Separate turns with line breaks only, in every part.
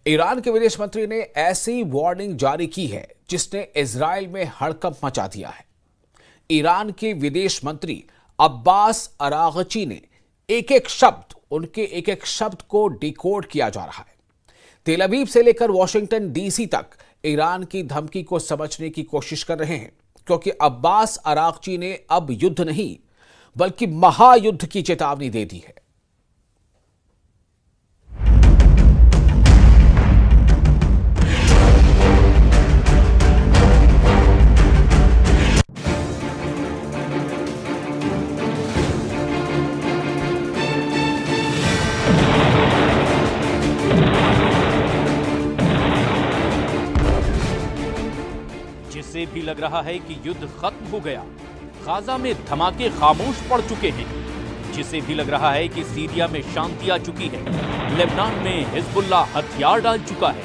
Iran के विदेश मंत्री ने ऐसी वार्निंग जारी की है जिसने इजराइल में हड़कंप मचा दिया है। ईरान के विदेश मंत्री अब्बास अरागची ने उनके एक एक शब्द को डिकोड किया जा रहा है। तेल अवीव से लेकर वॉशिंगटन डीसी तक ईरान की धमकी को समझने की कोशिश कर रहे हैं, क्योंकि अब्बास अरागची ने अब युद्ध नहीं बल्कि महायुद्ध की चेतावनी दे दी है।
जिसे भी लग रहा है कि युद्ध खत्म हो गया, गाजा में धमाके खामोश पड़ चुके हैं, जिसे भी लग रहा है कि सीरिया में शांति आ चुकी है, लेबनान में हिजबुल्लाह हथियार डाल चुका है,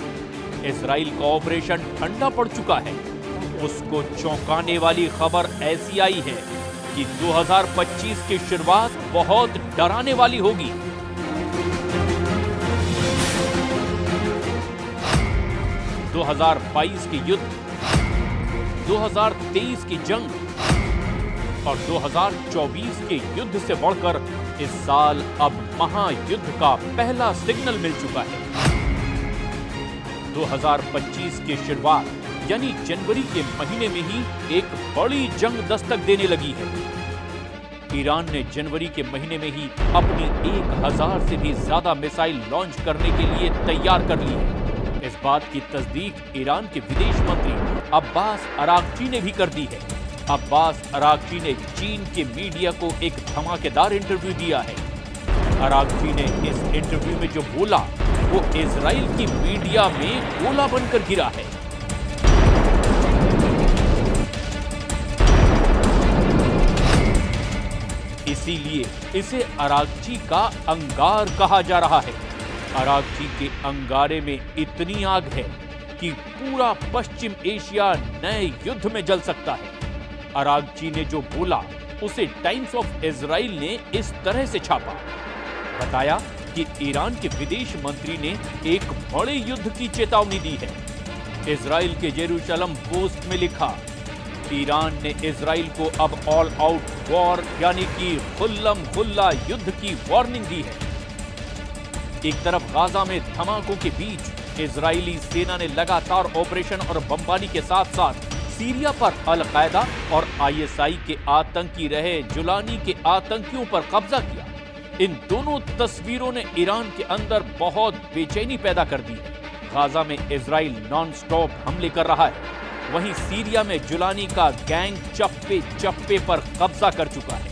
इजराइल का ऑपरेशन ठंडा पड़ चुका है, उसको चौंकाने वाली खबर ऐसी आई है कि 2025 की शुरुआत बहुत डराने वाली होगी। 2022 की युद्ध, 2023 की जंग और 2024 के युद्ध से बढ़कर इस साल अब महायुद्ध का पहला सिग्नल मिल चुका है। 2025 की शुरुआत यानी जनवरी के महीने में ही एक बड़ी जंग दस्तक देने लगी है। ईरान ने जनवरी के महीने में ही अपनी 1000 से भी ज्यादा मिसाइल लॉन्च करने के लिए तैयार कर ली है। इस बात की तस्दीक ईरान के विदेश मंत्री अब्बास अरागची ने भी कर दी है। अब्बास अरागची ने चीन के मीडिया को एक धमाकेदार इंटरव्यू दिया है। अरागची ने इस इंटरव्यू में जो बोला वो इजराइल की मीडिया में गोला बनकर गिरा है। इसीलिए इसे अरागची का अंगार कहा जा रहा है। अरागची के अंगारे में इतनी आग है कि पूरा पश्चिम एशिया नए युद्ध में जल सकता है। अरागची ने जो बोला उसे टाइम्स ऑफ इजराइल ने इस तरह से छापा। बताया कि ईरान के विदेश मंत्री ने एक बड़े युद्ध की चेतावनी दी है। इजराइल के जेरूशलम पोस्ट में लिखा, ईरान ने इजराइल को अब ऑल आउट वॉर यानी कि खुल्लम खुल्ला युद्ध की वार्निंग दी है। एक तरफ गाजा में धमाकों के बीच इजरायली सेना ने लगातार ऑपरेशन और बमबारी के साथ साथ सीरिया पर अल-कायदा और आईएसआई के आतंकी रहे जुलानी के आतंकियों पर कब्जा किया। इन दोनों तस्वीरों ने ईरान के अंदर बहुत बेचैनी पैदा कर दी है। गाजा में इजराइल नॉन स्टॉप हमले कर रहा है, वहीं सीरिया में जुलानी का गैंग चप्पे चप्पे पर कब्जा कर चुका है।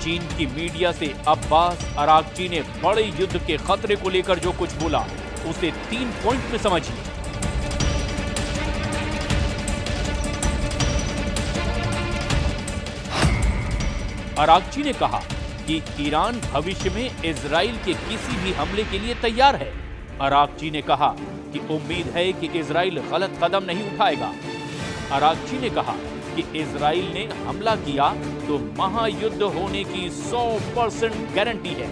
चीन की मीडिया से अब्बास अरागची ने बड़े युद्ध के खतरे को लेकर जो कुछ बोला उसे 3 पॉइंट में समझिए। अरागची ने कहा कि ईरान भविष्य में इजराइल के किसी भी हमले के लिए तैयार है। अरागची ने कहा कि उम्मीद है कि इजराइल गलत कदम नहीं उठाएगा। अरागची ने कहा कि इजराइल ने हमला किया तो महायुद्ध होने की 100% गारंटी है।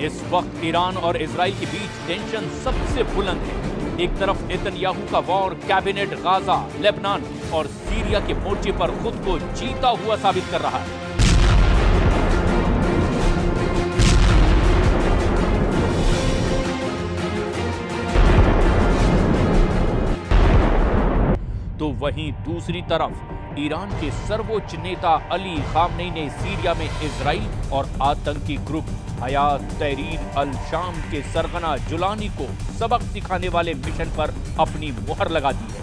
इस वक्त ईरान और इजराइल के बीच टेंशन सबसे बुलंद है। एक तरफ नेतन्याहू का वॉर कैबिनेट गाजा, लेबनान और सीरिया के मोर्चे पर खुद को जीता हुआ साबित कर रहा है। तो वहीं दूसरी तरफ ईरान के सर्वोच्च नेता अली खामनेई ने सीरिया में इजराइल और आतंकी ग्रुप हयात तहरीर अल शाम के सरगना जुलानी को सबक सिखाने वाले मिशन पर अपनी मुहर लगा दी है।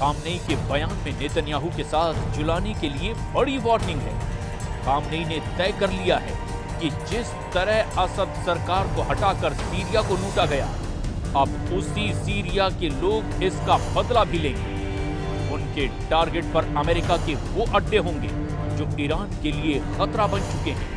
खामनेई के बयान में नेतन्याहू के साथ जुलानी के लिए बड़ी वार्निंग है। खामनेई ने तय कर लिया है कि जिस तरह असद सरकार को हटाकर सीरिया को लूटा गया, अब उसी सीरिया के लोग इसका बदला भी लेंगे। उनके टारगेट पर अमेरिका के वो अड्डे होंगे जो ईरान के लिए खतरा बन चुके हैं।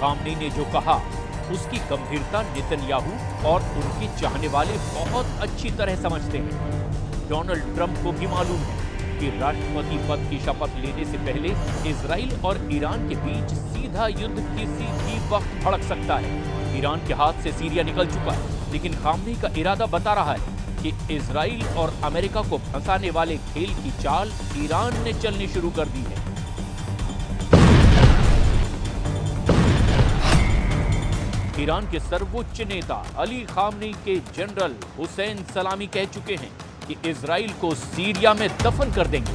खामनेई ने जो कहा उसकी गंभीरता नेतन्याहू और उनके चाहने वाले बहुत अच्छी तरह समझते हैं। डोनाल्ड ट्रंप को भी मालूम है कि राष्ट्रपति पद की शपथ लेने से पहले इजराइल और ईरान के बीच सीधा युद्ध किसी भी वक्त भड़क सकता है। ईरान के हाथ से सीरिया निकल चुका है, लेकिन खामनेई का इरादा बता रहा है कि इजराइल और अमेरिका को फंसाने वाले खेल की चाल ईरान ने चलनी शुरू कर दी है। ईरान के सर्वोच्च नेता अली खामनेई के जनरल हुसैन सलामी कह चुके हैं कि इजराइल को सीरिया में दफन कर देंगे।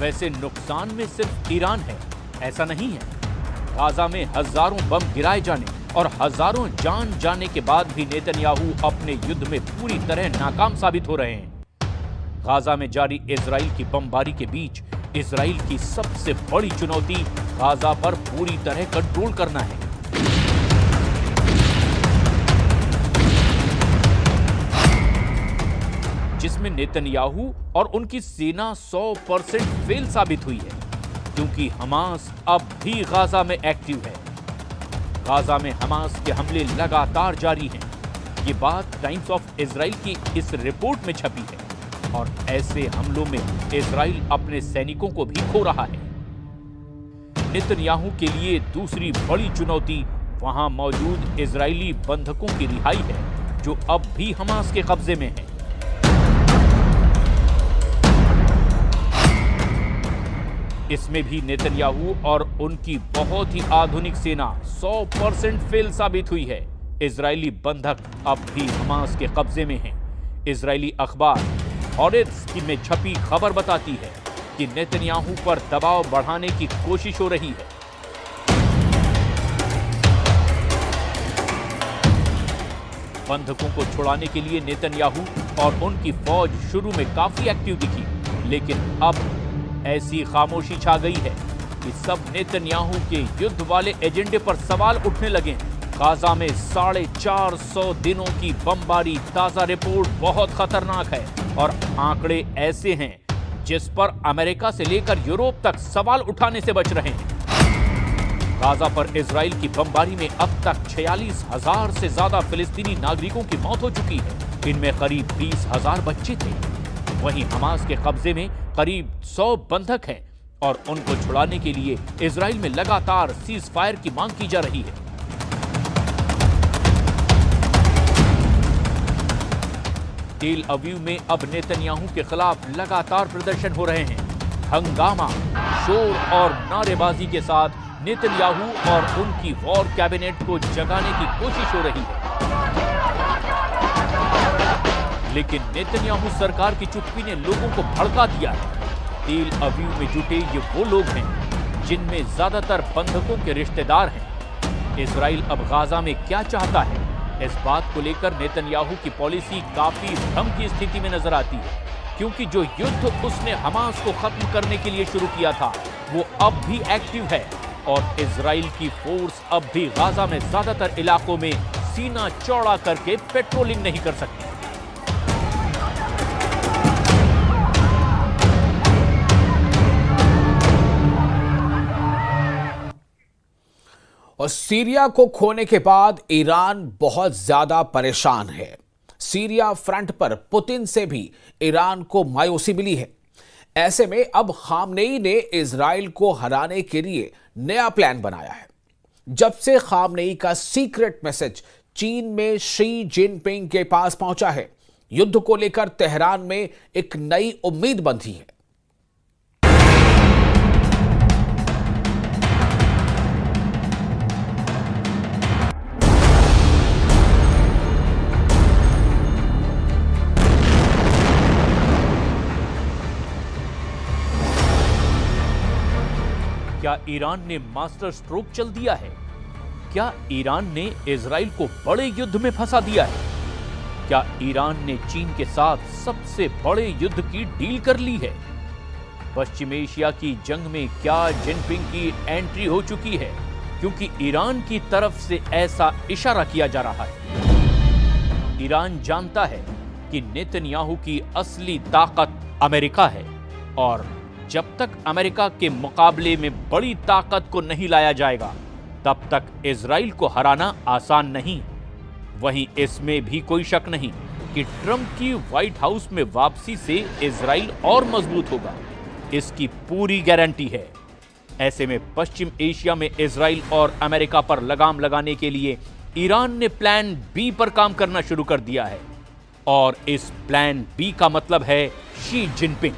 वैसे नुकसान में सिर्फ ईरान है, ऐसा नहीं है। गाजा में हजारों बम गिराए जाने और हजारों जान जाने के बाद भी नेतन्याहू अपने युद्ध में पूरी तरह नाकाम साबित हो रहे हैं। गाजा में जारी इजराइल की बमबारी के बीच इजराइल की सबसे बड़ी चुनौती गाजा पर पूरी तरह कंट्रोल करना है। जिसमें नेतन्याहू और उनकी सेना 100% फेल साबित हुई है, क्योंकि हमास अब भी गाजा में एक्टिव है। गाजा में हमास के हमले लगातार जारी हैं। ये बात टाइम्स ऑफ इजराइल की इस रिपोर्ट में छपी है और ऐसे हमलों में इजराइल अपने सैनिकों को भी खो रहा है। नेतन्याहू के लिए दूसरी बड़ी चुनौती वहां मौजूद इजरायली बंधकों की रिहाई है, जो अब भी हमास के कब्जे में है। इसमें भी नेतन्याहू और उनकी बहुत ही आधुनिक सेना 100% फेल साबित हुई है। इजरायली बंधक अब भी हमास के कब्जे में हैं। इजरायली अखबार हॉरेट्स में छपी खबर बताती है कि नेतन्याहू पर दबाव बढ़ाने की कोशिश हो रही है। बंधकों को छुड़ाने के लिए नेतन्याहू और उनकी फौज शुरू में काफी एक्टिव दिखी, लेकिन अब ऐसी खामोशी छा गई है कि सब नेतन्याहू के युद्ध वाले एजेंडे पर सवाल उठने लगे हैं। गाजा में 450 दिनों की बमबारी ताजा रिपोर्ट बहुत खतरनाक है और आंकड़े ऐसे हैं जिस पर अमेरिका से लेकर यूरोप तक सवाल उठाने से बच रहे हैं। गाजा पर इजराइल की बमबारी में अब तक 46,000 से ज्यादा फिलिस्तीनी नागरिकों की मौत हो चुकी है। इनमें करीब 20,000 बच्चे थे। वहीं हमास के कब्जे में करीब 100 बंधक हैं और उनको छुड़ाने के लिए इजराइल में लगातार सीज फायर की मांग की जा रही है। तेल अवीव में अब नेतन्याहू के खिलाफ लगातार प्रदर्शन हो रहे हैं। हंगामा, शोर और नारेबाजी के साथ नेतन्याहू और उनकी वॉर कैबिनेट को जगाने की कोशिश हो रही है। लेकिन नेतन्याहू सरकार की चुप्पी ने लोगों को भड़का दिया है। तेल अवीव में जुटे ये वो लोग हैं जिनमें ज्यादातर बंधकों के रिश्तेदार हैं। इजराइल अब गाजा में क्या चाहता है, इस बात को लेकर नेतन्याहू की पॉलिसी काफी भ्रम की स्थिति में नजर आती है, क्योंकि जो युद्ध उसने हमास को खत्म करने के लिए शुरू किया था वो अब भी एक्टिव है और इजराइल की फोर्स अब भी गाजा में ज्यादातर इलाकों में सीना चौड़ा करके पेट्रोलिंग नहीं कर सकती।
और सीरिया को खोने के बाद ईरान बहुत ज्यादा परेशान है। सीरिया फ्रंट पर पुतिन से भी ईरान को मायूसी मिली है। ऐसे में अब खामनेई ने इजराइल को हराने के लिए नया प्लान बनाया है। जब से खामनेई का सीक्रेट मैसेज चीन में शी जिनपिंग के पास पहुंचा है, युद्ध को लेकर तेहरान में एक नई उम्मीद बंधी है।
क्या ईरान ने मास्टर स्ट्रोक चल दिया है? क्या ईरान ने इजराइल को बड़े युद्ध में फंसा दिया है? क्या ईरान ने चीन के साथ सबसे बड़े युद्ध की डील कर ली है? पश्चिम एशिया की जंग में क्या जिनपिंग की एंट्री हो चुकी है? क्योंकि ईरान की तरफ से ऐसा इशारा किया जा रहा है। ईरान जानता है कि नेतन्याहू की असली ताकत अमेरिका है और जब तक अमेरिका के मुकाबले में बड़ी ताकत को नहीं लाया जाएगा, तब तक इजराइल को हराना आसान नहीं। वहीं इसमें भी कोई शक नहीं कि ट्रंप की व्हाइट हाउस में वापसी से इजराइल और मजबूत होगा, इसकी पूरी गारंटी है। ऐसे में पश्चिम एशिया में इजराइल और अमेरिका पर लगाम लगाने के लिए ईरान ने प्लान बी पर काम करना शुरू कर दिया है और इस प्लान बी का मतलब है शी जिनपिंग।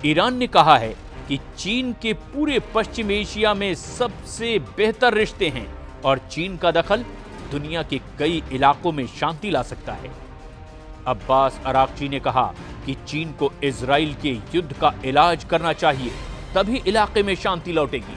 ईरान ने कहा है कि चीन के पूरे पश्चिम एशिया में सबसे बेहतर रिश्ते हैं और चीन का दखल दुनिया के कई इलाकों में शांति ला सकता है। अब्बास अरागची ने कहा कि चीन को इजराइल के युद्ध का इलाज करना चाहिए, तभी इलाके में शांति लौटेगी।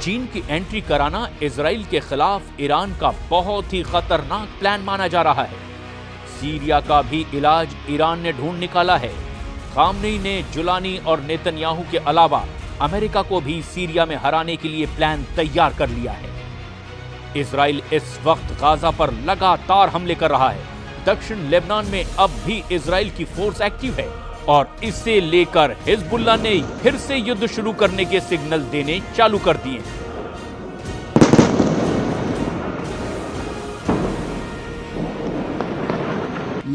चीन की एंट्री कराना इजराइल के खिलाफ ईरान का बहुत ही खतरनाक प्लान माना जा रहा है। सीरिया का भी इलाज ईरान ने ढूंढ निकाला है। खामनेई ने जुलानी और नेतन्याहू के अलावा अमेरिका को भी सीरिया में हराने के लिए प्लान तैयार कर लिया है। इजराइल इस वक्त गाजा पर लगातार हमले कर रहा है। दक्षिण लेबनान में अब भी इजराइल की फोर्स एक्टिव है और इसे लेकर हिजबुल्लाह ने फिर से युद्ध शुरू करने के सिग्नल देने चालू कर दिए।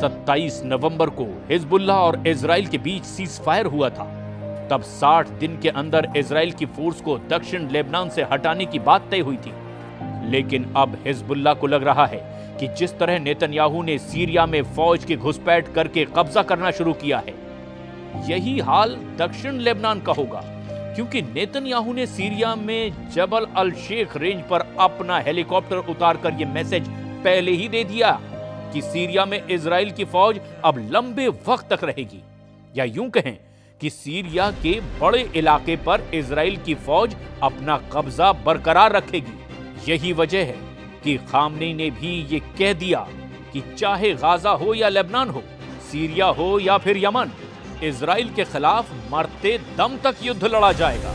27 नवंबर को हिजबुल्लाह और इजराइल के बीच सीज फायर हुआ था। तब 60 दिन के अंदर इजराइल की फोर्स को दक्षिण लेबनान से हटाने की बात तय हुई थी। लेकिन अब हिजबुल्लाह को लग रहा है कि जिस तरह नेतन्याहू ने सीरिया में फौज की घुसपैठ करके कब्जा करना शुरू किया है, यही हाल दक्षिण लेबनान का होगा, क्योंकि नेतन्याहू ने सीरिया में जबल अल शेख रेंज पर अपना हेलीकॉप्टर उतारकर यह मैसेज पहले ही दे दिया कि सीरिया में इजराइल की फौज अब लंबे वक्त तक रहेगी, या यूं कहें कि सीरिया के बड़े इलाके पर इजराइल की फौज अपना कब्जा बरकरार रखेगी। यही वजह है कि खामनेई ने भी ये कह दिया कि चाहे गाजा हो या लेबनान हो, सीरिया हो या फिर यमन, इजराइल के खिलाफ मरते दम तक युद्ध लड़ा जाएगा।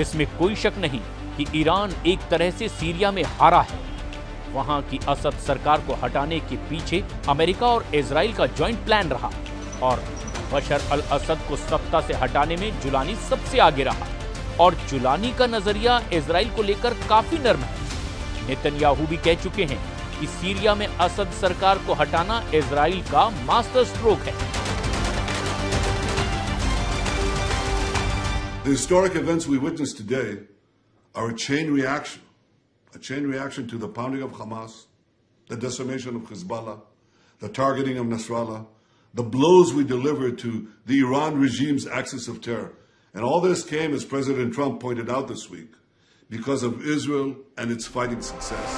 इसमें कोई शक नहीं कि ईरान एक तरह से सीरिया में हारा है। वहां की असद सरकार को हटाने के पीछे अमेरिका और इजराइल का जॉइंट प्लान रहा और बशर अल असद को सत्ता से हटाने में जुलानी सबसे आगे रहा और जुलानी का नजरिया इजराइल को लेकर काफी नर्म है। नेतन्याहू भी कह चुके हैं कि सीरिया में असद सरकार को हटाना इजराइल का मास्टर स्ट्रोक है।
The historic events we witnessed today are a chain reaction to the pounding of Hamas, the decimation of Hezbollah, the targeting of Nasrallah, the blows we delivered to the Iran regime's axis of terror. And all this came, as President Trump pointed out this week, because of Israel and its fighting success.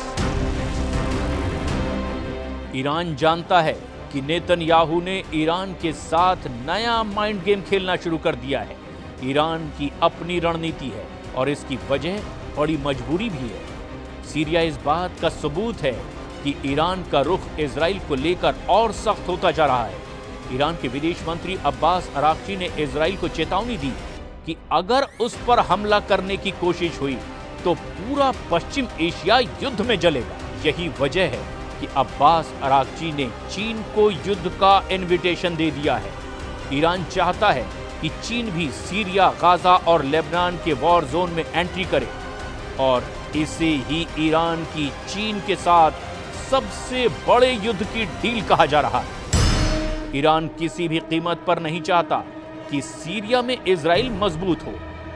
Iran जानता है कि Netanyahu ने Iran के साथ नया mind game खेलना शुरू कर दिया है। ईरान की अपनी रणनीति है और इसकी वजह बड़ी मजबूरी भी है। सीरिया इस बात का सबूत है कि ईरान का रुख इजराइल को लेकर और सख्त होता जा रहा है। ईरान के विदेश मंत्री अब्बास अरागची ने इजराइल को चेतावनी दी कि अगर उस पर हमला करने की कोशिश हुई तो पूरा पश्चिम एशिया युद्ध में जलेगा। यही वजह है कि अब्बास अरागची ने चीन को युद्ध का इनविटेशन दे दिया है। ईरान चाहता है कि चीन भी सीरिया, गाजा और लेबनान के वॉर जोन में एंट्री करे और इसे ही ईरान की चीन के साथ सबसे बड़े युद्ध की डील कहा जा रहा है। ईरान किसी भी कीमत पर नहीं चाहता कि सीरिया में इजराइल मजबूत हो,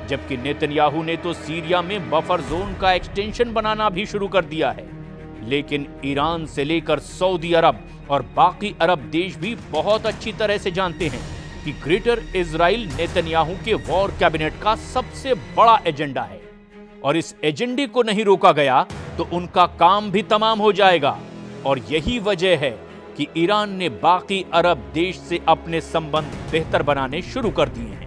जबकि नेतन्याहू ने तो सीरिया में बफर जोन का एक्सटेंशन बनाना भी शुरू कर दिया है। लेकिन ईरान से लेकर सऊदी अरब और बाकी अरब देश भी बहुत अच्छी तरह से जानते हैं कि ग्रेटर इजराइल नेतन्याहू के वॉर कैबिनेट का सबसे बड़ा एजेंडा है और इस एजेंडे को नहीं रोका गया तो उनका काम भी तमाम हो जाएगा। और यही वजह है कि ईरान ने बाकी अरब देश से अपने संबंध बेहतर बनाने शुरू कर दिए हैं।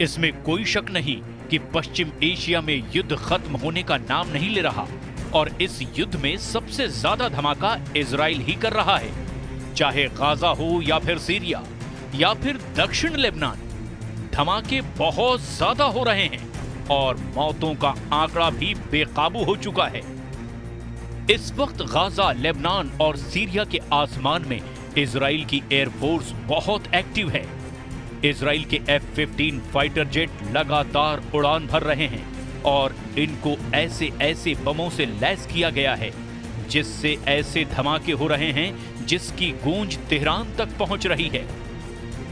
इसमें कोई शक नहीं कि पश्चिम एशिया में युद्ध खत्म होने का नाम नहीं ले रहा और इस युद्ध में सबसे ज्यादा धमाका इजराइल ही कर रहा है। चाहे गाजा हो या फिर सीरिया या फिर दक्षिण लेबनान, धमाके बहुत ज्यादा हो रहे हैं और मौतों का आंकड़ा भी बेकाबू हो चुका है। इस वक्त गाजा, लेबनान और सीरिया के आसमान में इजराइल की एयरफोर्स बहुत एक्टिव है। इजराइल के F-15 फाइटर जेट लगातार उड़ान भर रहे हैं और इनको ऐसे ऐसे बमों से लैस किया गया है जिससे ऐसे धमाके हो रहे हैं जिसकी गूंज तेहरान तक पहुंच रही है।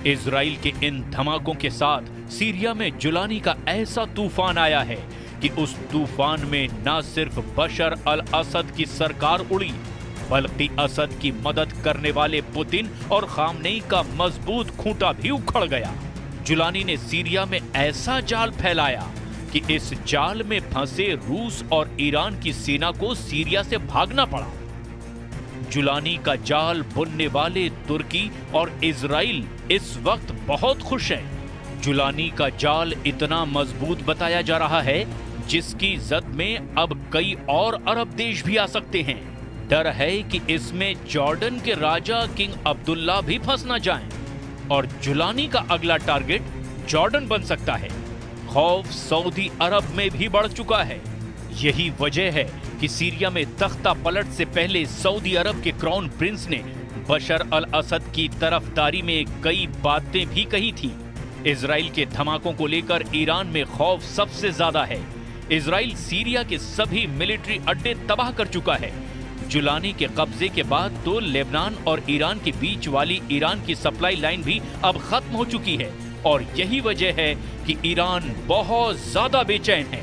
इजराइल के इन धमाकों के साथ सीरिया में जुलानी का ऐसा तूफान आया है कि उस तूफान में न सिर्फ बशर अल असद की सरकार उड़ी बल्कि असद की मदद करने वाले पुतिन और खामनेई का मजबूत खूंटा भी उखड़ गया। जुलानी ने सीरिया में ऐसा जाल फैलाया कि इस जाल में फंसे रूस और ईरान की सेना को सीरिया से भागना पड़ा। जुलानी का जाल बुनने वाले तुर्की और इजराइल इस वक्त बहुत खुश हैं। जुलानी का जाल इतना मजबूत बताया जा रहा है जिसकी जद में अब कई और अरब देश भी आ सकते हैं। डर है कि इसमें जॉर्डन के राजा किंग अब्दुल्ला भी फंस ना जाएं और जुलानी का अगला टारगेट जॉर्डन बन सकता है। खौफ सऊदी अरब में भी बढ़ चुका है। यही वजह है कि सीरिया में तख्ता पलट से पहले सऊदी अरब के क्राउन प्रिंस ने बशर अल असद की तरफदारी में कई बातें भी कही थी। इजराइल के धमाकों को लेकर ईरान में खौफ सबसे ज्यादा है। इजराइल सीरिया के सभी मिलिट्री अड्डे तबाह कर चुका है। जुलानी के कब्जे के बाद तो लेबनान और ईरान के बीच वाली ईरान की सप्लाई लाइन भी अब खत्म हो चुकी है और यही वजह है कि ईरान बहुत ज्यादा बेचैन है।